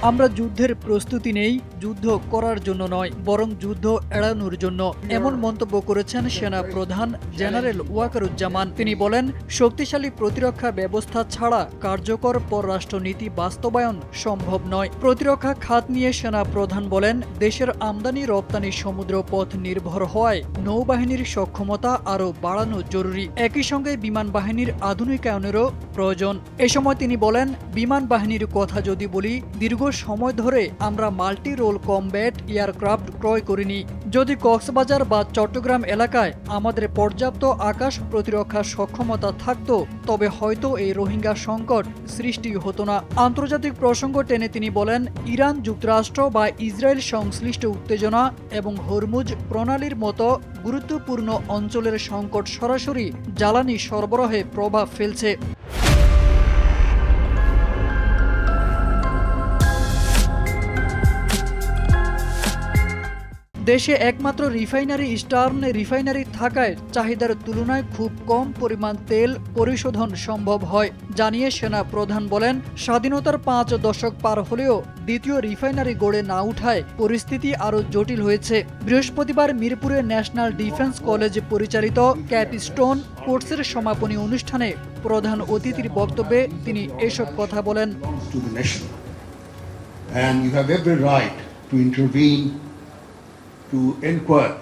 আমরা যুদ্ধের প্রস্তুতি নেই, যুদ্ধ করার জন্য নয়, বরং যুদ্ধ এড়ানোর জন্য, এমন মন্তব্য করেছেন সেনা প্রধান জেনারেল ওয়াকারুজ্জামান। তিনি বলেন, শক্তিশালী প্রতিরক্ষা ব্যবস্থা ছাড়া কার্যকর পররাষ্ট্রনীতি বাস্তবায়ন সম্ভব নয়। প্রতিরক্ষা খাত নিয়ে সেনা প্রধান বলেন, দেশের আমদানি রপ্তানি সমুদ্র পথ নির্ভর হওয়ায় নৌবাহিনীর সক্ষমতা আরও বাড়ানো জরুরি। একই সঙ্গে বিমান বাহিনীর আধুনিকায়নেরও প্রয়োজন। এ সময় তিনি বলেন, বিমান বাহিনীর কথা যদি বলি, দীর্ঘ সময় ধরে আমরা মাল্টি রোল কমব্যাট এয়ারক্রাফট ক্রয় করিনি। যদি কক্সবাজার বা চট্টগ্রাম এলাকায় আমাদের পর্যাপ্ত আকাশ প্রতিরক্ষা সক্ষমতা থাকত, তবে হয়তো এই রোহিঙ্গা সংকট সৃষ্টি হতো না। আন্তর্জাতিক প্রসঙ্গ টেনে তিনি বলেন, ইরান, যুক্তরাষ্ট্র বা ইসরায়েল সংশ্লিষ্ট উত্তেজনা এবং হরমুজ প্রণালীর মতো গুরুত্বপূর্ণ অঞ্চলের সংকট সরাসরি জ্বালানি সরবরাহে প্রভাব ফেলছে। দেশে একমাত্র রিফাইনারি ইস্টার্ন রিফাইনারি থাকায় চাহিদার তুলনায় খুব কম পরিমাণ তেল পরিশোধন সম্ভব হয়, জানিয়ে সেনা প্রধান বলেন, স্বাধীনতার 5 দশক পার হলেও দ্বিতীয় রিফাইনারি গড়ে না উঠায় পরিস্থিতি আরও জটিল হয়েছে। বৃহস্পতিবার মিরপুরে ন্যাশনাল ডিফেন্স কলেজ পরিচালিত ক্যাপস্টোন কোর্সের সমাপনী অনুষ্ঠানে প্রধান অতিথির বক্তব্যে তিনি এসব কথা বলেন। And you have every right to intervene, to inquire